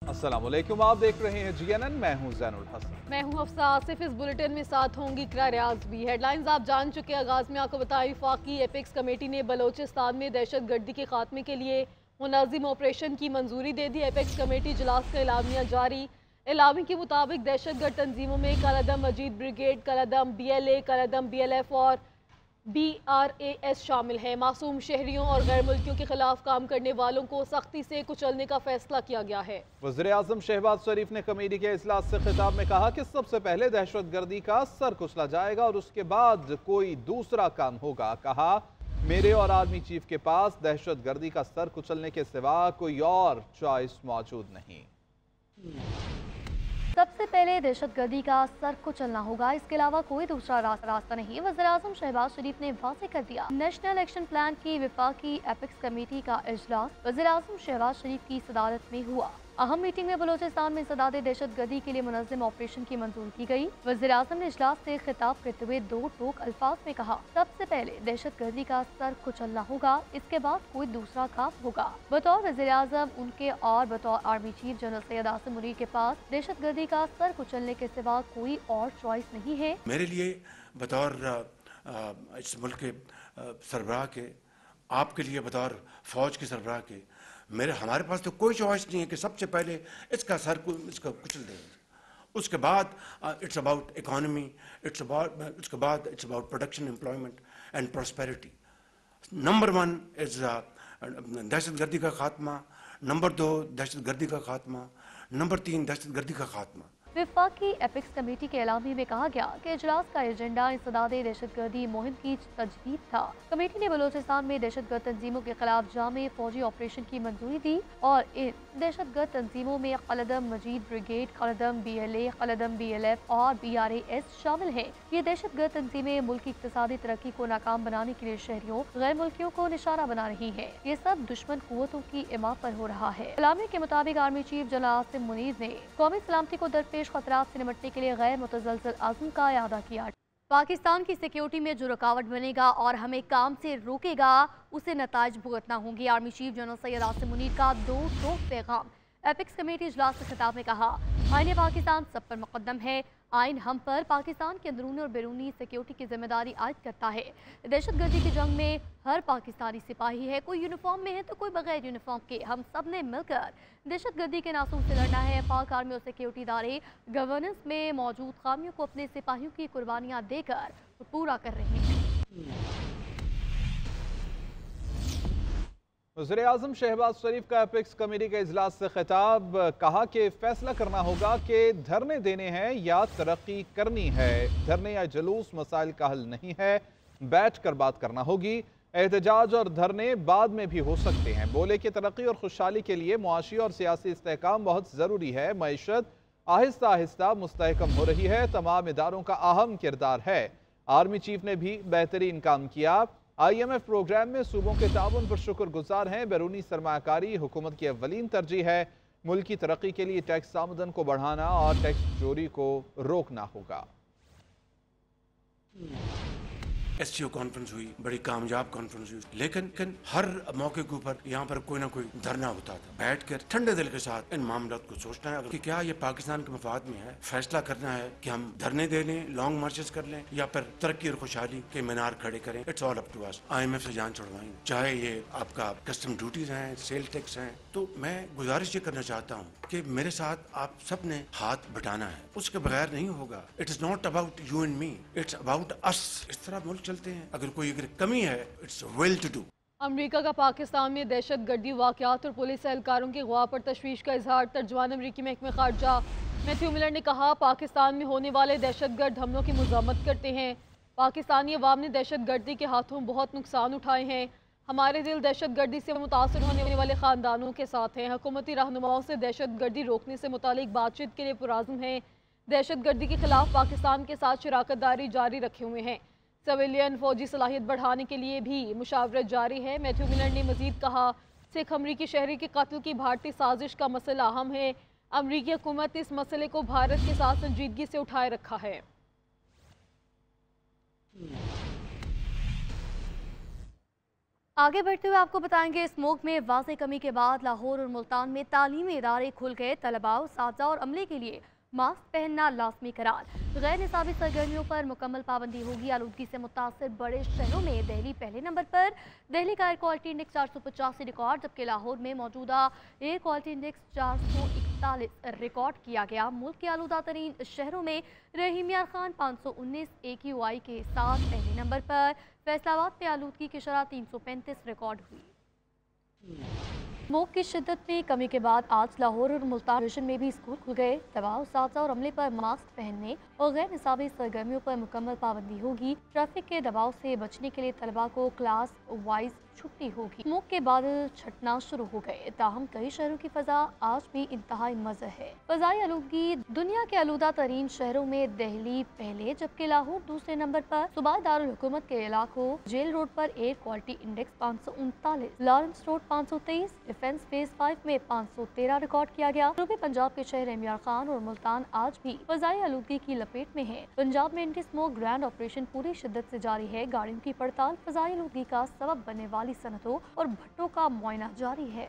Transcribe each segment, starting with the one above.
अस्सलाम वालेकुम, आप देख रहे हैं GNN। मैं हूं ज़ैनुल हसन। मैं हूं हफ्सा आसिफ। इस बुलेटिन में साथ होंगी इकरा रियाज भी। हेडलाइंस आप जान चुके। आगाज में आपको बताएं, वफाकी एपेक्स कमेटी ने बलोचिस्तान में दहशत गर्दी के खात्मे के लिए मुनाजिम ऑपरेशन की मंजूरी दे दी। एपेक्स कमेटी इजलास का एलामिया जारी। एलामी के मुताबिक दहशत गर्द तंजीमों में कलअदम मजीद ब्रिगेड, कलअदम BLA, कलअदम BLF और BRAS शामिल हैं। मासूम शहरियों और गैर मुल्कियों के खिलाफ काम करने वालों को सख्ती से कुचलने का फैसला किया गया है। वज़ीर-ए-आज़म शहबाज शरीफ ने कमेटी के इजलास से खिताब में कहा कि सबसे पहले दहशत गर्दी का सर कुचला जाएगा और उसके बाद कोई दूसरा काम होगा। कहा, मेरे और आर्मी चीफ के पास दहशत गर्दी का सर कुचलने के सिवा कोई और चॉइस मौजूद नहीं। सबसे पहले दहशत गर्दी का सर कुचलना होगा, इसके अलावा कोई दूसरा रास्ता नहीं। वज़ीर-ए-आज़म शहबाज शरीफ ने वाज़ेह कर दिया। नेशनल एक्शन प्लान की वफाकी एपेक्स कमेटी का इजलास वज़ीर-ए-आज़म शहबाज शरीफ की सदारत में हुआ। अहम मीटिंग में बलोचिस्तान में इंसदाद दहशत गर्दी के लिए मुनज़्ज़म ऑपरेशन की मंजूरी की गई। वज़ीर-ए-आज़म ने इजलास से खिताब करते हुए दो टोक अल्फाज में कहा, सबसे पहले दहशत गर्दी का सर कुचलना होगा, इसके बाद कोई दूसरा काम होगा। बतौर वज़ीर-ए-आज़म उनके और बतौर army chief general Syed Asim Munir के पास दहशत गर्दी का सर कुचलने के सिवा कोई और चॉइस नहीं है। मेरे लिए बतौर इस मुल्क के सरबराह के, आपके लिए बतौर फौज के सरबराह के, हमारे पास तो कोई चॉइस नहीं है कि सबसे पहले इसका कुचल दें। उसके बाद इट्स अबाउट इकोनॉमी, उसके बाद it's about production, employment and prosperity. Number 1 is दहशत गर्दी का खात्मा, नंबर 2 दहशत गर्दी का खात्मा, नंबर 3 दहशत गर्दी का खात्मा। वफाकी एपेक्स कमेटी के एलामी में कहा गया कि इजलास का एजेंडा इंसदाद दहशत गर्दी मुहिम की तजदीद था। कमेटी ने बलोचिस्तान में दहशत गर्द तंजीमों के खिलाफ जामे फौजी ऑपरेशन की मंजूरी दी और इन दहशत गर्द तंजीमों में कलअदम मजीद ब्रिगेड, कलअदम BLA, कलअदम BLF और BRAS शामिल हैं। ये दहशत गर्द तंजीमें मुल्क की इक्तिसादी तरक्की को नाकाम बनाने के लिए शहरियों गैर मुल्कियों को निशाना बना रही है। ये सब दुश्मन कुव्वतों की इमाम पर हो रहा है। एलामी के मुताबिक army chief general Asim Munir ने कौमी सलामती को दरपेश खतरात से निपटने के लिए गैर मुतज़लज़ल अज़्म का इआदा किया। पाकिस्तान की सिक्योरिटी में जो रुकावट बनेगा और हमें काम से रोकेगा, उसे नताइज भुगतना होंगे। Army chief general Syed Asim Munir का दो टोक पैगाम। एपेक्स कमेटी इजलास से खिताब में कहा, आईन पाकिस्तान सब पर मुकद्दम है। आइन हम पर पाकिस्तान के अंदरूनी और बैरूनी सिक्योरिटी की जिम्मेदारी आयद करता है। दहशत गर्दी की जंग में हर पाकिस्तानी सिपाही है, कोई यूनिफॉर्म में है तो कोई बगैर यूनिफॉर्म के। हम सब ने मिलकर दहशत गर्दी के नासूर से लड़ना है। पाक आर्मी और सिक्योरिटी इदारे गवर्नेंस में मौजूद खामियों को अपने सिपाहियों की कुर्बानियाँ देकर पूरा कर रहे हैं। वज़ीर-ए-आज़म शहबाज शरीफ का एपेक्स कमेटी के इजलास से खिताब। कहा कि फैसला करना होगा कि धरने देने हैं या तरक्की करनी है। धरने या जुलूस मसाइल का हल नहीं है, बैठ कर बात करना होगी। एहतजाज और धरने बाद में भी हो सकते हैं। बोले कि तरक्की और खुशहाली के लिए मुआशी और सियासी इस्तेहकाम बहुत ज़रूरी है। मईशत आहिस्ता आहिस्ता मुस्तहकम हो रही है, तमाम इदारों का अहम किरदार है। आर्मी चीफ ने भी बेहतरीन काम किया। IMF प्रोग्राम में सूबों के ताउन पर शुक्रगुजार हैं। बैरूनी सरमाकारी हुकूमत की अव्वलीन तरजीह है। मुल्क की तरक्की के लिए टैक्स आमदन को बढ़ाना और टैक्स चोरी को रोकना होगा। SCO कॉन्फ्रेंस हुई, बड़ी कामयाब कॉन्फ्रेंस हुई, लेकिन हर मौके के ऊपर यहाँ पर कोई ना कोई धरना होता था। बैठ कर ठंडे दिल के साथ इन मामलों को सोचना है कि क्या ये पाकिस्तान के मफाद में है। फैसला करना है कि हम धरने दे लें, लॉन्ग मार्चेस कर लें, या फिर तरक्की और खुशहाली के मीनार खड़े करें। It's all up to us. IMF से जान छुड़वाएं, चाहे ये आपका कस्टम ड्यूटीज हैं, सेल टैक्स हैं। तो मैं गुजारिश ये करना चाहता हूँ कि मेरे साथ आप सब ने हाथ बटाना है, उसके बगैर नहीं होगा। It is not about you and me, it's about us. इस तरह मुल्क चलते हैं। अगर कमी है, इट्स वेल टू डू। अमरीका का पाकिस्तान में दहशत गर्दी वाक़यात और पुलिस एहलकारों के अगवा पर तशवीश का इजहार। तर्जुमान अमरीकी महकमे खारजा मैथ्यू मिलर ने कहा, पाकिस्तान में होने वाले दहशत गर्द हमलों की मज़म्मत करते हैं। पाकिस्तानी अवाम ने दहशत गर्दी के हाथों बहुत नुकसान उठाए हैं। हमारे दिल दहशत गर्दी से मुतासर होने वाले ख़ानदानों के साथ हैं। हुकूमती रहनुमाओं से दहशत गर्दी रोकने से मुतालिक बातचीत के लिए पुराज़्म हैं। दहशत गर्दी के खिलाफ पाकिस्तान के साथ शराकत दारी जारी रखे हुए हैं। सिविलियन फौजी सलाहियत बढ़ाने के लिए भी मुशावरत जारी है। मैथ्यू मिलर ने मजीद कहा, सिख अमरीकी शहरी के कत्ल की भारतीय साजिश का मसला अहम है। अमरीकी हुकूमत इस मसले को भारत के साथ संजीदगी से उठाए रखा है। आगे बढ़ते हुए आपको बताएंगे, स्मोक में वाज़ेह कमी के बाद लाहौर और मुल्तान में तालीमी इदारे खुल गए। तलबा, उस्ताज़ा और अमले के लिए मास्क पहनना लाजमी करार। गैर निसाबी सरगर्मियों पर मुकम्मल पाबंदी होगी। आलूदगी से मुतासर बड़े शहरों में दिल्ली पहले नंबर पर। दिल्ली का एयर क्वालिटी इंडेक्स 485 रिकॉर्ड, जबकि लाहौर में मौजूदा एयर क्वालिटी इंडेक्स 441 रिकॉर्ड किया गया। मुल्क के आलूदा तरीन शहरों में रहीम यार खान 519 AQI के साथ पहले नंबर पर। फैसलाबाद में आलूदगी की शरह 335 रिकॉर्ड हुई। स्मोक की शिद्दत में कमी के बाद आज लाहौर और मुल्तान रीजन में भी स्कूल खुल गए। तलबा, उस्ताज़ा और अमले पर मास्क पहनने और गैर निसाबी सरगर्मियों पर मुकम्मल पाबंदी होगी। ट्रैफिक के दबाव से बचने के लिए तलबा को क्लास वाइज छुट्टी होगी। स्मोक के बादल छटना शुरू हो गए, ताहम कई शहरों की फजा आज भी इंतहाई मज़े है। फजाई आलूदगी, दुनिया के आलूदा तरीन शहरों में दिल्ली पहले, जबकि लाहौर दूसरे नंबर पर। सूबाई दारुल हुकूमत के इलाकों जेल रोड पर air quality index 539, Lawrence road 523, defence phase 5 में 513 रिकॉर्ड किया गया। जनूबी पंजाब के शहर इमरान खान और मुल्तान आज भी फजाई आलूदगी की लपेट में है। पंजाब में एंटी स्मोक ग्रैंड ऑपरेशन पूरी शिद्दत से जारी है। गाड़ियों की पड़ताल फजाई आलूदगी का सबब बनने वाली सनतों और भट्टों का मुआयना जारी है।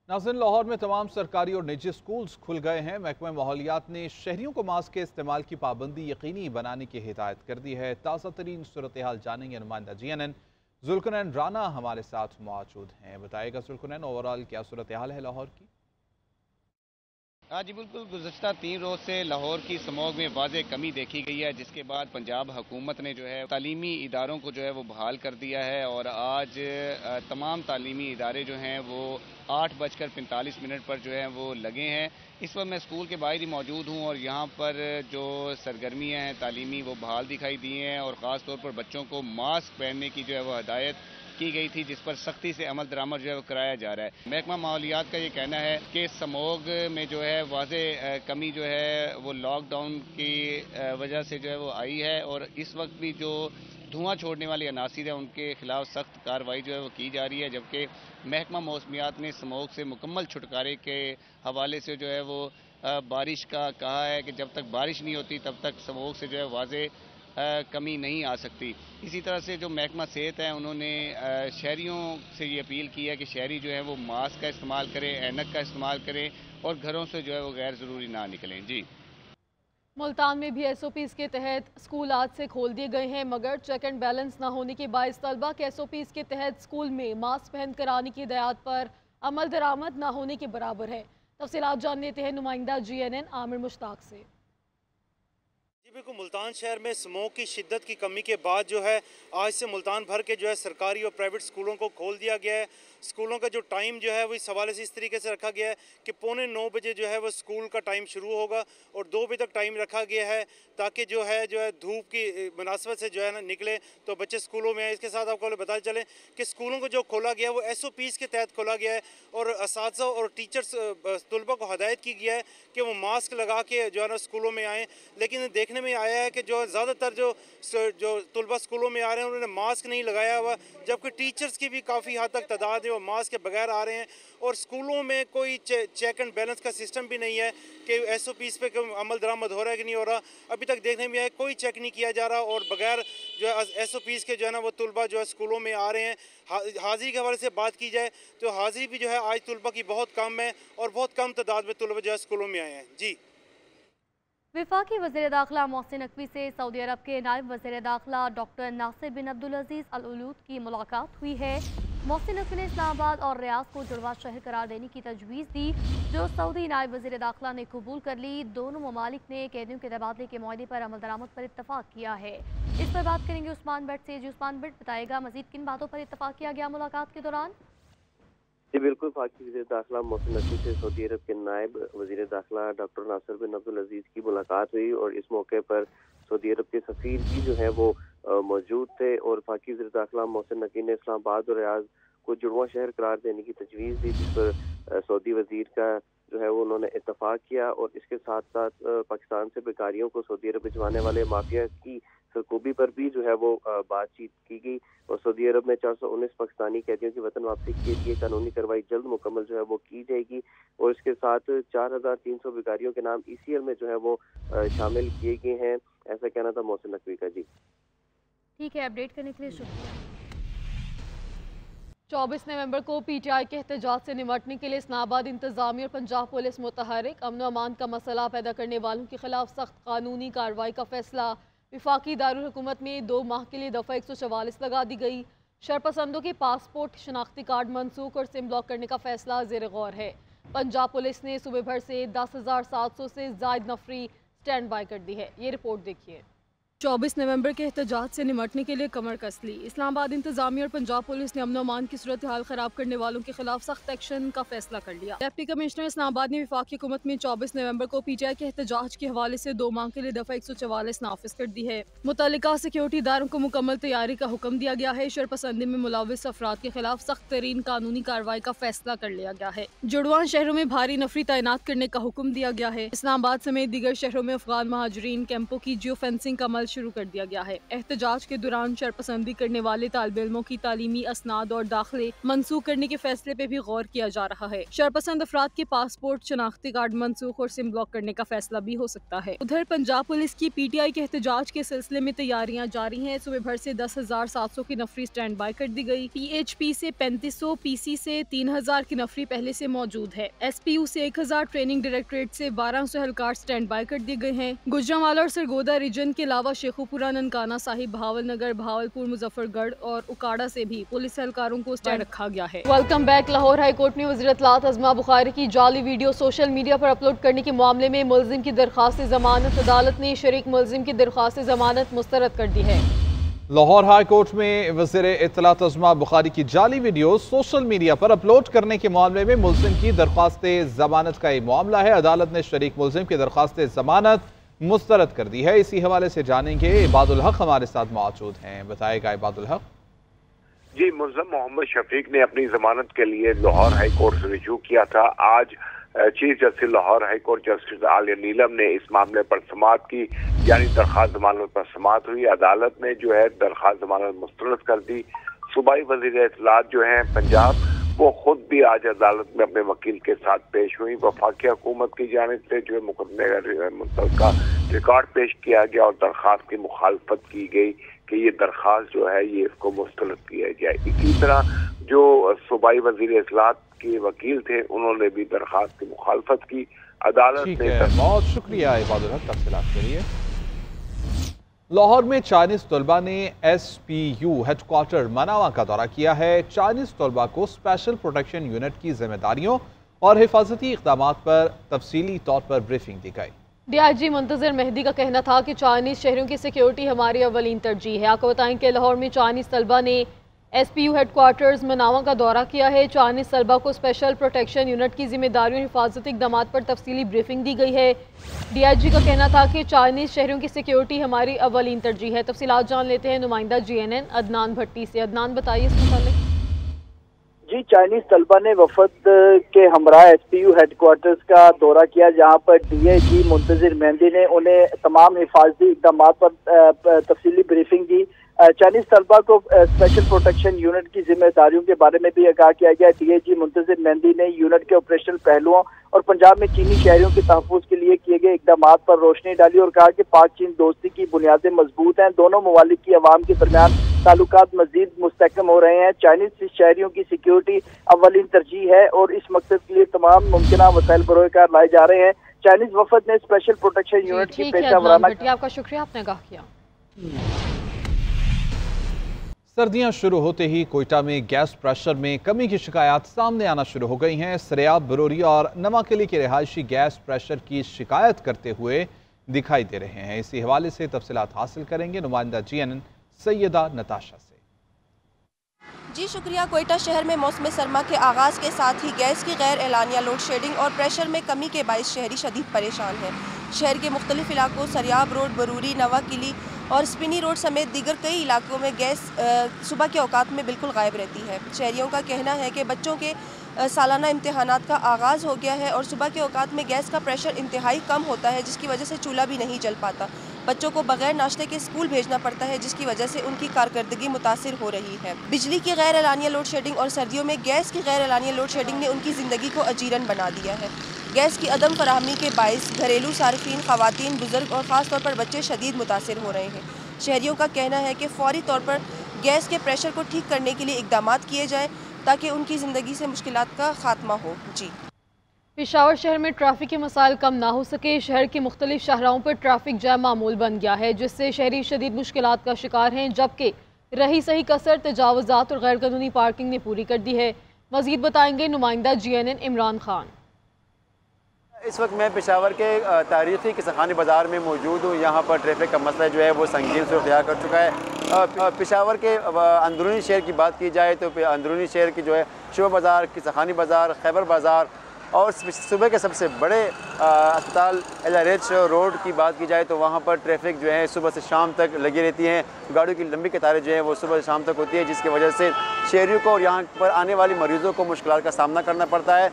नाज़रीन, लाहौर में तमाम सरकारी और निजी स्कूल्स खुल गए हैं। महकमा माहौलियात ने शहरियों को मास्क के इस्तेमाल की पाबंदी यकीनी बनाने की हिदायत कर दी है। ताज़ा तरीन सूरत हाल जानेंगे नुमाइंदा GNN जुल्कनैन राना हमारे साथ मौजूद हैं। बताएगा जुल्कनैन, ओवरऑल क्या सूरत हाल है लाहौर की? हाँ जी बिल्कुल, गुज़श्ता 3 रोज़ से लाहौर की स्मॉग में वाज़ेह कमी देखी गई है, जिसके बाद पंजाब हुकूमत ने जो है तालीमी इदारों को जो है वो बहाल कर दिया है। और आज तमाम तालीमी इदारे जो हैं वो 8:45 पर जो है वो लगे हैं। इस वक्त मैं स्कूल के बाहर ही मौजूद हूँ और यहाँ पर जो सरगर्मियाँ हैं तालीमी वो बहाल दिखाई दी हैं। और ख़ास तौर पर बच्चों को मास्क पहनने की जो है वो हदायत की गई थी, जिस पर सख्ती से अमल दरामद जो है वो कराया जा रहा है। महकमा माहौलियात का ये कहना है कि स्मॉग में जो है वाज़ेह कमी जो है वो लॉकडाउन की वजह से जो है वो आई है। और इस वक्त भी जो धुआं छोड़ने वाले अनासिर हैं उनके खिलाफ सख्त कार्रवाई जो है वो की जा रही है। जबकि महकमा मौसमियात ने स्मॉग से मुकम्मल छुटकारे के हवाले से जो है वो बारिश का कहा है कि जब तक बारिश नहीं होती तब तक स्मॉग से जो है वाज़ेह कमी नहीं आ सकती। इसी तरह से जो महकमा सेहत है उन्होंने शहरियों से ये अपील की है कि शहरी जो है वो मास्क का इस्तेमाल करें, ऐनक का इस्तेमाल करें और घरों से जो है वो गैर ज़रूरी ना निकलें। जी, मुल्तान में भी SOPs के तहत स्कूल आज से खोल दिए गए हैं, मगर चेक एंड बैलेंस ना होने के बायस तलबा के SOPs के तहत स्कूल में मास्क पहन कर आने की हिदायत पर अमल दरामद ना होने के बराबर है। तफसीलात जान लेते हैं नुमाइंदा GNN आमिर मुश्ताक से। जी बिल्कुल, मुल्तान शहर में स्मोक की शिद्दत की कमी के बाद जो है आज से मुल्तान भर के जो है सरकारी और प्राइवेट स्कूलों को खोल दिया गया है। स्कूलों का जो टाइम जो है वो इस हवाले से इस तरीके से रखा गया है कि 8:45 बजे जो है वो स्कूल का टाइम शुरू होगा और 2 बजे तक टाइम रखा गया है, ताकि जो है धूप की मुनासबत से जो है ना निकले तो बच्चे स्कूलों में आए। इसके साथ आपको बताते चलें कि स्कूलों को जो खोला गया है वो SOPs के तहत खोला गया है और असातिज़ा और टीचर्स तलबा को हदायत की गया है कि वो मास्क लगा के जो है ना स्कूलों में आएँ। लेकिन देखने में आया है कि जो ज़्यादातर जो तलबा स्कूलों में आ रहे हैं उन्होंने मास्क नहीं लगाया हुआ, जबकि टीचर्स की भी काफ़ी हद तक तादाद है वो मास्क के बगैर आ रहे हैं। और स्कूलों में कोई चेक एंड बैलेंस का सिस्टम भी नहीं है कि SOPs पे अमल दरामद हो रहा है कि नहीं हो रहा। अभी तक देखने में आया कोई चेक नहीं किया जा रहा और बगैर जो है SOPs के जो है ना वो तलबा जो है स्कूलों में आ रहे हैं। हाज़िरी के हवाले से बात की जाए तो हाज़िरी भी जो है आज तलबा की बहुत कम है और बहुत कम तादाद में तलबा जो है स्कूलों में आए हैं। जी, वफाकी वज़ीर दाखिला मोहसिन नकवी से सऊदी अरब के नायब वज़ीर दाखिला डॉक्टर नासिर बिन अब्दुल अजीज़ अल उलूद की मुलाकात हुई है। मोहसिन नकवी ने इस्लामाबाद और रियाद को जुड़वा शहर करार देने की तजवीज़ दी, जो सऊदी नायब वज़ीर दाखिला ने कबूल कर ली। दोनों ममालिक ने कैदियों के तबादले के मुआहदे पर अमल दरामद पर इत्तफाक किया है। इस पर बात करेंगे उस्मान भट्ट से। जी उस्मान भट्ट, बताएगा मज़ीद किन बातों पर इत्तफाक किया गया मुलाकात के दौरान? जी बिल्कुल, वफाकी वज़ीर दाखिला मोहसिन नकवी से सऊदी अरब के नायब वज़ीर दाखिला डॉक्टर नासिर बिन अब्दुल अजीज़ की मुलाकात हुई और इस मौके पर सऊदी अरब के सफ़ीर भी जो है वो मौजूद थे। और वफाकी वज़ीर दाखिला मोहसिन नकवी ने इस्लामाबाद और रियाद को जुड़वा शहर करार देने की तजवीज़ दी, जिस पर सऊदी वज़ीर का जो है वो उन्होंने इत्तफाक किया। और इसके साथ साथ पाकिस्तान से बेकारियों को सऊदी अरब भिजवाने वाले माफिया की सरकोबी पर भी जो है वो बातचीत की गई। और सऊदी अरब में 419 पाकिस्तानी कैदियों की वतन वापसी के लिए कानूनी कार्रवाई जल्द मुकम्मल जो है वो की जाएगी। और इसके साथ 4300 बेकारियों के नाम ECL में जो है वो शामिल किए गए हैं। ऐसा कहना था मोहसिन नकवी का। जी ठीक है, अपडेट करने के लिए शुक्रिया। 24 नवंबर को पीटीआई के एहतजाज से निमटने के लिए इस्लामाबाद इंतजामी और पंजाब पुलिस मुतहरिक। अमन व अमान का मसला पैदा करने वालों के खिलाफ सख्त कानूनी कार्रवाई का फैसला। वफाकी दारुल हुकूमत में 2 माह के लिए दफ़ा 144 लगा दी गई। शरपसंदों के पासपोर्ट शनाख्ती कार्ड मनसूख और सिम ब्लॉक करने का फैसला ज़ेर गौर है। पंजाब पुलिस ने सुबह भर से 10,700 से ज़ायद नफरी स्टैंड बाई कर दी है। ये रिपोर्ट देखिए। 24 नवंबर के एहतजाज से निमटने के लिए कमर कस ली। इस्लामाबाद इंतजामी और पंजाब पुलिस ने अमन अमान की सूरत हाल ख़राब करने वालों के खिलाफ सख्त एक्शन का फैसला कर लिया। डिप्टी कमिश्नर इस्लामाबाद ने वफाकी हुकूमत में 24 नवंबर को पीटीआई के एहतजाज के हवाले से 2 माह के लिए दफ़ा 144 नाफिज कर दी है। मुतल्लिका सिक्योरिटी इदारों को मुकम्मल तैयारी का हुक्म दिया गया है। शरपसंदी में मुलविस अफराद के खिलाफ सख्त तरीन कानूनी कार्रवाई का फैसला कर लिया गया है। जुड़वान शहरों में भारी नफरी तैनात करने का हुक्म दिया गया है। इस्लामाबाद समेत दीगर शहरों में अफगान महाजरीन कैंपों की जियो फेंसिंग का अमल शुरू कर दिया गया है। एहतजाज के दौरान शरपसंदी करने वाले तालिब इल्मों की तालीमी असनाद और दाखिले मनसूख करने के फैसले पे भी गौर किया जा रहा है। शरपसंद अफराद के पासपोर्ट शनाख्ती कार्ड मनसूख और सिम ब्लॉक करने का फैसला भी हो सकता है। उधर पंजाब पुलिस की पीटीआई के एहतजाज के सिलसिले में तैयारियां जारी हैं। सुबह भर से 10,700 की नफरी स्टैंड बाई कर दी गई। PHP से 3500, PC से 3000 की नफरी पहले से मौजूद है। SPU से 1000, ट्रेनिंग डायरेक्टरेट से 1200 एहलकार स्टैंड बाई कर दिए गए हैं। गुजरांवाला और सरगोदा रीजन के अलावा शेखुपुरा, ननकाना साहिब, भावलनगर, भावलपुर, मुजफ्फरगढ़ और उकाड़ा से भी पुलिस एहलकारों को स्टैंड रखा गया है। Welcome back. Lahore high court ने वज़ीर इत्तलात अज़मा बुखारी की जाली वीडियो सोशल मीडिया पर अपलोड करने के मामले में मुल्ज़िम की दरख्वास्त जमानत, अदालत ने शरीक मुल्ज़िम की दरख्वास्त जमानत मुस्तरद कर दी है। लाहौर हाई कोर्ट में वज़ीर इत्तलात अज़मा बुखारी की जाली वीडियो सोशल मीडिया पर अपलोड करने के मामले में मुल्ज़िम की दरख्वास्त जमानत का ये मामला है। अदालत ने शरीक मुल्ज़िम की दरख्वास्त जमानत मुस्तरद कर दी है। इसी हवाले से जानेंगे, इबादुल हक हमारे साथ मौजूद हैं। बताएगा इबादुल हक। जी, मुल्ज़िम मोहम्मद शफीक ने अपनी जमानत के लिए लाहौर हाई कोर्ट से रुजू किया था। आज chief justice Lahore high court justice Aliya Neelam ने इस मामले पर समाअत की, यानी दरख्वास्त जमानत पर समाअत हुई। अदालत ने जो है दरख्वास्त जमानत मुस्तरद कर दी। सूबाई वज़ीर इत्तलात जो हैं पंजाब, वो खुद भी आज अदालत में अपने वकील के साथ पेश हुई। वफाकी हुकूमत की जानिब से जो है मुकदमे का मुतल्लिका रिकॉर्ड पेश किया गया और दरख्वास्त की मुखालफत की गई कि ये दरख्वास्त जो है ये इसको मुस्तरद किया जाए। इसी तरह जो सूबाई वज़ीर इत्तलात के वकील थे, उन्होंने भी दरख्वास्त की मुखालफत की। अदालत ने बहुत शुक्रिया इबादुल हक तफसीलात के लिए। लाहौर में चाइनीज तलबा ने SPU हेडक्वार्टर मनावा का दौरा किया है। चाइनीज तलबा को स्पेशल प्रोटेक्शन यूनिट की जिम्मेदारियों और हिफाजती इक़दाम पर तफसीली तौर पर ब्रीफिंग दी गई। DIG मुंतज़िर मेहदी का कहना था कि चाइनीज शहरों की सिक्योरिटी हमारी अव्वलीन तरजीह है। आपको बताएं कि लाहौर में चाइनीज तलबा ने SPU हेडक्वार्टर्स मनावा का दौरा किया है। चाइनीज तलबा को स्पेशल प्रोटेक्शन यूनिट की जिम्मेदारियों और हिफाजती इक़दाम पर तफसीली ब्रीफिंग दी गई है। DIG का कहना था कि चाइनीज शहरों की सिक्योरिटी हमारी अव्वलीन तरजीह है। तफसीलात जान लेते हैं नुमाइंदा GNN अदनान भट्टी से। अदनान, बताइए इस मुतालिक। जी, चाइनीज तलबा ने वफद के हमरा SPU हेडक्वार्टर्स का दौरा किया, जहां पर DIG मुंतज़िर मेहदी ने उन्हें तमाम हिफाजती इक़दाम पर तफसीली ब्रीफिंग दी। चाइनीज तलबा को स्पेशल प्रोटेक्शन यूनिट की जिम्मेदारियों के बारे में भी आगाह किया गया। DIG मुंतज़िर मेहदी ने यूनिट के ऑपरेशनल पहलुओं और पंजाब में चीनी शहरियों के तहफ़्फ़ुज़ के लिए किए गए इक़दाम पर रोशनी डाली और कहा कि पाक चीन दोस्ती की बुनियादें मजबूत हैं। दोनों ममालिक की अवाम के दरमियान ताल्लुकात मजीद मुस्तहकम हो रहे हैं। चाइनीज शहरियों की सिक्योरिटी अव्वलीन तरजीह है और इस मकसद के लिए तमाम मुमकिन वसाइल बरोकार लाए जा रहे हैं। चाइनीज वफद ने स्पेशल प्रोटेक्शन यूनिट की पेशावराना। आपका शुक्रिया, आपने आगाह किया। सर्दियां शुरू होते ही कोयटा में गैस प्रेशर में कमी की शिकायत सामने आना शुरू हो गई हैं। सरेआब, बरोरी और नवाकली के रिहायशी गैस प्रेशर की शिकायत करते हुए दिखाई दे रहे हैं। इसी हवाले से तफसीलात हासिल करेंगे नुमाइंदा GNN सैयदा नताशा से। जी शुक्रिया। कोयटा शहर में मौसम सरमा के आगाज़ के साथ ही गैस की गैर एलानिया लोड शेडिंग और प्रेशर में कमी के बाइस शहरी शदीद परेशान हैं। शहर के मुख्तलिफ इलाकों सरियाब रोड, बरूरी, नवाकिली और स्पिनी रोड समेत दीगर कई इलाकों में गैस सुबह के औकात में बिल्कुल गायब रहती है। शहरियों का कहना है कि बच्चों के सालाना इम्तिहानात का आगाज़ हो गया है और सुबह के औकात में गैस का प्रेशर इंतहाई कम होता है, जिसकी वजह से चूल्हा भी नहीं जल पाता। बच्चों को बगैर नाश्ते के स्कूल भेजना पड़ता है, जिसकी वजह से उनकी कारकर्दगी मुतासिर हो रही है। बिजली की गैर एलानिया लोड शेडिंग और सर्दियों में गैस की गैर एलानिया लोड शेडिंग ने उनकी ज़िंदगी को अजीरन बना दिया है। गैस की अदम फराहमी के बाइस घरेलू सार्फिन, ख़वातीन, बुज़ुर्ग और ख़ास तौर पर बच्चे शदीद मुतासिर हो रहे हैं। शहरियों का कहना है कि फ़ौरी तौर पर गैस के प्रेशर को ठीक करने के लिए इक़दामात किए जाएँ। ताकि उनकी ज़िंदगी से मुश्किलात का खात्मा हो। जी। पेशावर शहर में ट्रैफिक के मसाइल कम ना हो सके। शहर के मुख्तलिफ शाहराहों पर ट्रैफिक जैम मामूल बन गया है, जिससे शहरी शदीद मुश्किलात का शिकार हैं, जबकि रही सही कसर तजावुज़ात और गैर कानूनी पार्किंग ने पूरी कर दी है। मज़ीद बताएंगे नुमाइंदा GNN इमरान खान। इस वक्त मैं पेशावर के तारीख़ी किसानी बाज़ार में मौजूद हूँ। यहाँ पर ट्रैफिक का मसला जो है वो संगीन सूरत इख्तियार कर चुका है। पेशावर के अंदरूनी शहर की बात की जाए तो अंदरूनी शहर की जो है शुबा बाज़ार, किसानी बाज़ार, खैबर बाज़ार और सुबह के सबसे बड़े अस्पताल LRH रोड की बात की जाए तो वहाँ पर ट्रैफिक जो है सुबह से शाम तक लगी रहती हैं। गाड़ियों की लंबी कतारें जो है वो सुबह से शाम तक होती है, जिसकी वजह से शहरियों को और यहाँ पर आने वाली मरीज़ों को मुश्किलात का सामना करना पड़ता है।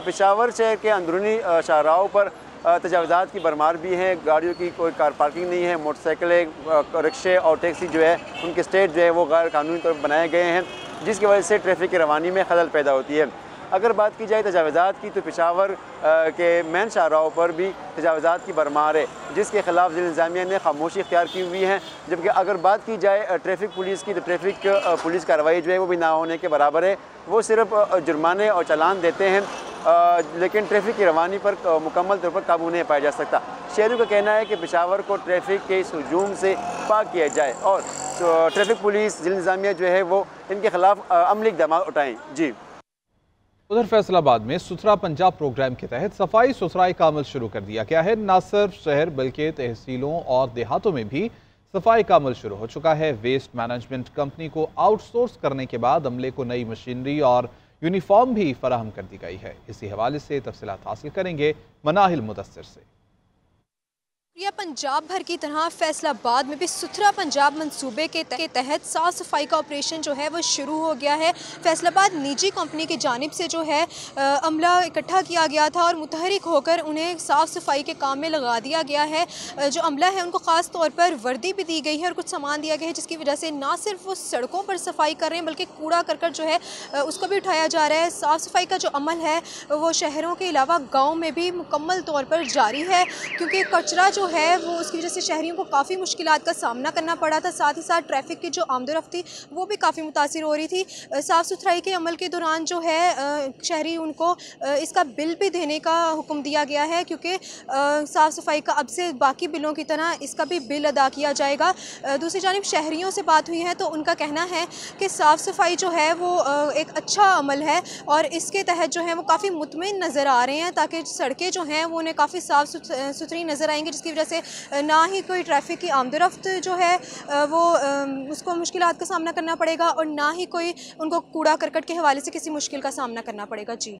पेशावर शहर के अंदरूनी शाहराहों पर तजावुज़ात की भरमार भी हैं। गाड़ियों की कोई कार पार्किंग नहीं है। मोटरसाइकिलें, रिक्शे और टैक्सी जो है उनके स्टेट जो है वो गैर कानूनी तौर पर बनाए गए हैं, जिसकी वजह से ट्रैफिक की रवानी में खलल पैदा होती है। अगर बात की जाए तजावुज़ात की तो पेशावर के मेन शाहराहों पर भी तजावुज़ात की भरमार है, जिसके ख़िलाफ़ ज़िला इंतज़ामिया ने खामोशी इख्तियार की हुई है। जबकि अगर बात की जाए ट्रैफिक पुलिस की तो ट्रैफिक पुलिस कार्रवाई जो है वो भी ना होने के बराबर है। वो सिर्फ जुर्माने और चालान देते हैं, लेकिन ट्रैफिक की रवानी पर मुकम्मल तौर पर काबू नहीं पाया जा सकता। शहरियों का कहना है कि पेशावर को ट्रैफिक के इस हुजूम से पाक किया जाए और ट्रैफिक पुलिस ज़िला इंतज़ामिया जो है वो इनके ख़िलाफ़ अमली इक़दाम उठाएँ। जी। उधर फैसलाबाद में सुथरा पंजाब प्रोग्राम के तहत सफाई सुथराई का अमल शुरू कर दिया गया है। न सिर्फ शहर बल्कि तहसीलों और देहातों में भी सफाई का अमल शुरू हो चुका है। वेस्ट मैनेजमेंट कंपनी को आउटसोर्स करने के बाद अमले को नई मशीनरी और यूनिफॉर्म भी फराहम कर दी गई है। इसी हवाले से तफसीलात हासिल करेंगे मनाहिल मुदस्सिर से। पंजाब भर की तरह फैसलाबाद में भी सुथरा पंजाब मंसूबे के तहत साफ़ सफाई का ऑपरेशन जो है वो शुरू हो गया है। फैसलाबाद निजी कंपनी की जानिब से जो है अमला इकट्ठा किया गया था और मुतहरिक होकर उन्हें साफ़ सफाई के काम में लगा दिया गया है। जो अमला है उनको ख़ास तौर पर वर्दी भी दी गई है और कुछ सामान दिया गया है, जिसकी वजह से ना सिर्फ वो सड़कों पर सफाई कर रहे हैं बल्कि कूड़ा करकट जो है उसको भी उठाया जा रहा है। साफ़ सफाई का जो अमल है वो शहरों के अलावा गाँव में भी मुकम्मल तौर पर जारी है, क्योंकि कचरा जो है वो उसकी वजह से शहरियों को काफ़ी मुश्किलात का सामना करना पड़ा था। साथ ही साथ ट्रैफिक की जो आमदोरफ्त थी वो भी काफ़ी मुतासिर हो रही थी। साफ़ सुथराई के अमल के दौरान जो है शहरी उनको इसका बिल भी देने का हुक्म दिया गया है, क्योंकि साफ़ सफाई का अब से बाकी बिलों की तरह इसका भी बिल अदा किया जाएगा। दूसरी जानिब शहरियों से बात हुई है तो उनका कहना है कि साफ़ सफाई जो है वो एक अच्छा अमल है और इसके तहत जो है वो काफ़ी मुतमईन नज़र आ रहे हैं, ताकि सड़कें जो हैं वो उन्हें काफ़ी साफ़ सुथरी नज़र आएंगी, जिसकी वजह से ना ही कोई ट्रैफिक की आमदोरफ्त जो है वो उसको मुश्किलात का सामना करना पड़ेगा और ना ही कोई उनको कूड़ा करकट के हवाले से किसी मुश्किल का सामना करना पड़ेगा। जी।